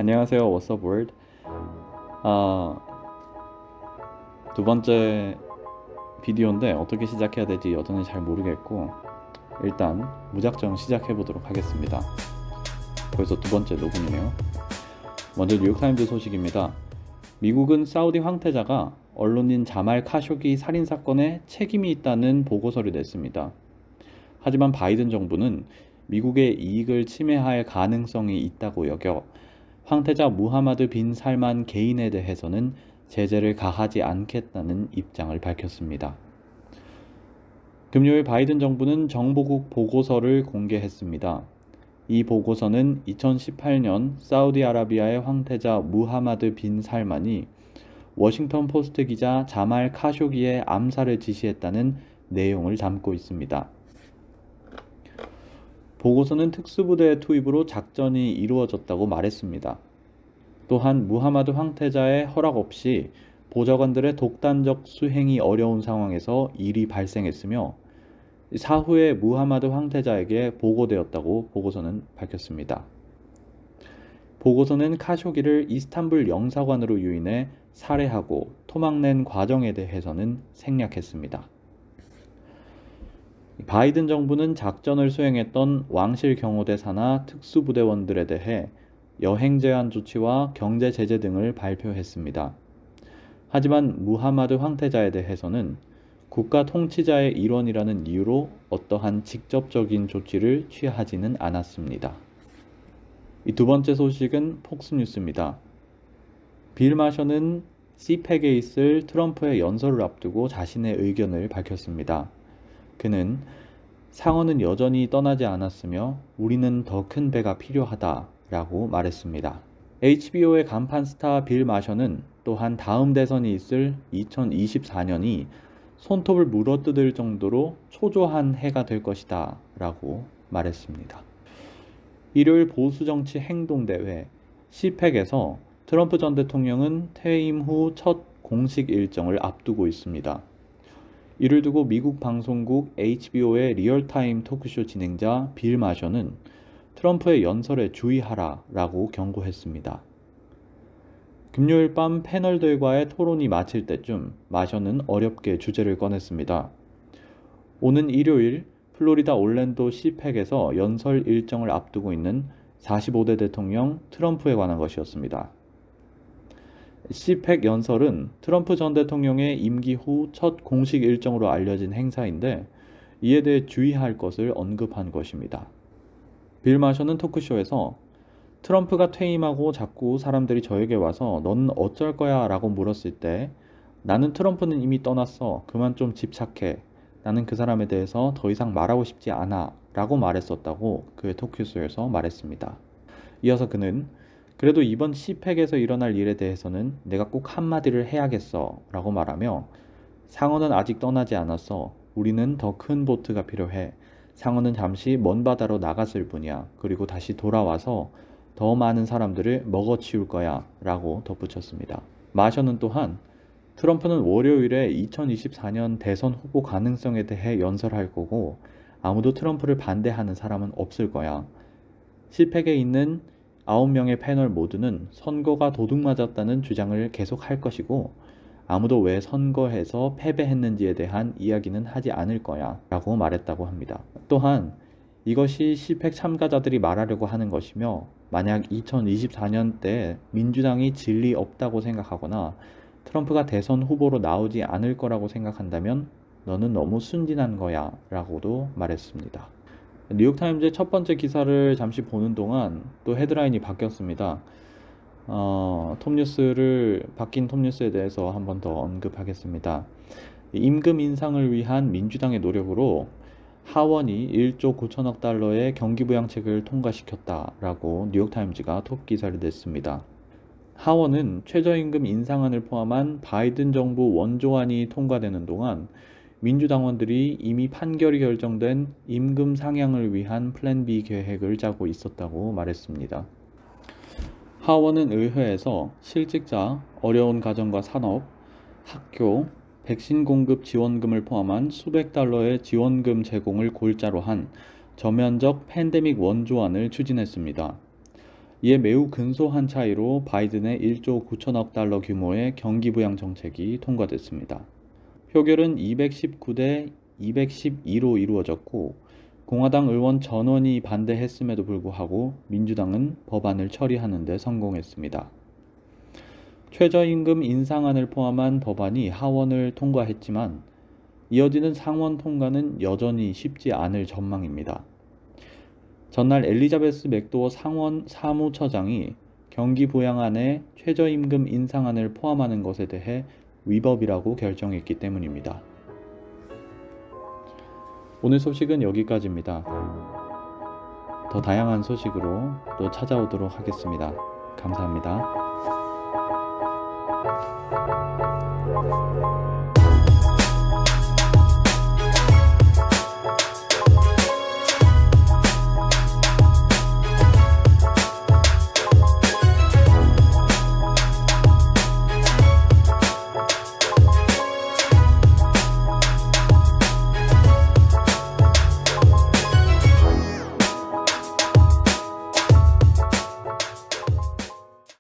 안녕하세요. What's up, world? 아, 두 번째 비디오인데 어떻게 시작해야 될지 여전히 잘 모르겠고 일단 무작정 시작해 보도록 하겠습니다. 벌써 두 번째 녹음이네요. 먼저 뉴욕타임즈 소식입니다. 미국은 사우디 황태자가 언론인 자말 카쇼기 살인 사건에 책임이 있다는 보고서를 냈습니다. 하지만 바이든 정부는 미국의 이익을 침해할 가능성이 있다고 여겨 황태자 무하마드 빈 살만 개인에 대해서는 제재를 가하지 않겠다는 입장을 밝혔습니다. 금요일 바이든 정부는 정보국 보고서를 공개했습니다. 이 보고서는 2018년 사우디아라비아의 황태자 무하마드 빈 살만이 워싱턴 포스트 기자 자말 카쇼기의 암살을 지시했다는 내용을 담고 있습니다. 보고서는 특수부대의 투입으로 작전이 이루어졌다고 말했습니다. 또한 무하마드 황태자의 허락 없이 보좌관들의 독단적 수행이 어려운 상황에서 일이 발생했으며 사후에 무하마드 황태자에게 보고되었다고 보고서는 밝혔습니다. 보고서는 카쇼기를 이스탄불 영사관으로 유인해 살해하고 토막낸 과정에 대해서는 생략했습니다. 바이든 정부는 작전을 수행했던 왕실 경호대 산하 특수부대원들에 대해 여행 제한 조치와 경제 제재 등을 발표했습니다. 하지만 무하마드 황태자에 대해서는 국가 통치자의 일원이라는 이유로 어떠한 직접적인 조치를 취하지는 않았습니다. 이 두 번째 소식은 폭스뉴스입니다. 빌 마셔는 CPEC에 있을 트럼프의 연설을 앞두고 자신의 의견을 밝혔습니다. 그는 상어는 여전히 떠나지 않았으며 우리는 더 큰 배가 필요하다 라고 말했습니다. HBO의 간판 스타 빌 마셔는 또한 다음 대선이 있을 2024년이 손톱을 물어뜯을 정도로 초조한 해가 될 것이다 라고 말했습니다. 일요일 보수정치 행동대회 CPEC에서 트럼프 전 대통령은 퇴임 후 첫 공식 일정을 앞두고 있습니다. 이를 두고 미국 방송국 HBO의 리얼타임 토크쇼 진행자 빌 마셔는 트럼프의 연설에 주의하라 라고 경고했습니다. 금요일 밤 패널들과의 토론이 마칠 때쯤 마셔는 어렵게 주제를 꺼냈습니다. 오는 일요일 플로리다 올랜도 CPEC에서 연설 일정을 앞두고 있는 45대 대통령 트럼프에 관한 것이었습니다. CPEC 연설은 트럼프 전 대통령의 임기 후 첫 공식 일정으로 알려진 행사인데 이에 대해 주의할 것을 언급한 것입니다. 빌 마셔는 토크쇼에서 트럼프가 퇴임하고 자꾸 사람들이 저에게 와서 넌 어쩔 거야 라고 물었을 때 나는 트럼프는 이미 떠났어. 그만 좀 집착해. 나는 그 사람에 대해서 더 이상 말하고 싶지 않아 라고 말했었다고 그의 토크쇼에서 말했습니다. 이어서 그는 그래도 이번 CPEC에서 일어날 일에 대해서는 내가 꼭 한마디를 해야겠어 라고 말하며 상어는 아직 떠나지 않았어. 우리는 더 큰 보트가 필요해. 상어는 잠시 먼 바다로 나갔을 뿐이야. 그리고 다시 돌아와서 더 많은 사람들을 먹어치울 거야 라고 덧붙였습니다. 마셔는 또한 트럼프는 월요일에 2024년 대선 후보 가능성에 대해 연설할 거고 아무도 트럼프를 반대하는 사람은 없을 거야. CPEC에 있는 9명의 패널 모두는 선거가 도둑맞았다는 주장을 계속할 것이고 아무도 왜 선거에서 패배했는지에 대한 이야기는 하지 않을 거야 라고 말했다고 합니다. 또한 이것이 CPEC 참가자들이 말하려고 하는 것이며 만약 2024년 때 민주당이 진리 없다고 생각하거나 트럼프가 대선 후보로 나오지 않을 거라고 생각한다면 너는 너무 순진한 거야 라고도 말했습니다. 뉴욕타임즈의 첫 번째 기사를 잠시 보는 동안 또 헤드라인이 바뀌었습니다. 바뀐 톱뉴스에 대해서 한 번 더 언급하겠습니다. 임금 인상을 위한 민주당의 노력으로 하원이 1조 9천억 달러의 경기부양책을 통과시켰다라고 뉴욕타임즈가 톱 기사를 냈습니다. 하원은 최저임금 인상안을 포함한 바이든 정부 원조안이 통과되는 동안 민주당원들이 이미 판결이 결정된 임금 상향을 위한 플랜 B 계획을 짜고 있었다고 말했습니다. 하원은 의회에서 실직자, 어려운 가정과 산업, 학교, 백신 공급 지원금을 포함한 수백 달러의 지원금 제공을 골자로 한 저면적 팬데믹 원조안을 추진했습니다. 이에 매우 근소한 차이로 바이든의 1조 9천억 달러 규모의 경기 부양 정책이 통과됐습니다. 표결은 219대 212로 이루어졌고 공화당 의원 전원이 반대했음에도 불구하고 민주당은 법안을 처리하는 데 성공했습니다. 최저임금 인상안을 포함한 법안이 하원을 통과했지만 이어지는 상원 통과는 여전히 쉽지 않을 전망입니다. 전날 엘리자베스 맥도어 상원 사무처장이 경기 부양안에 최저임금 인상안을 포함하는 것에 대해 위법이라고 결정했기 때문입니다. 오늘 소식은 여기까지입니다. 더 다양한 소식으로 또 찾아오도록 하겠습니다. 감사합니다.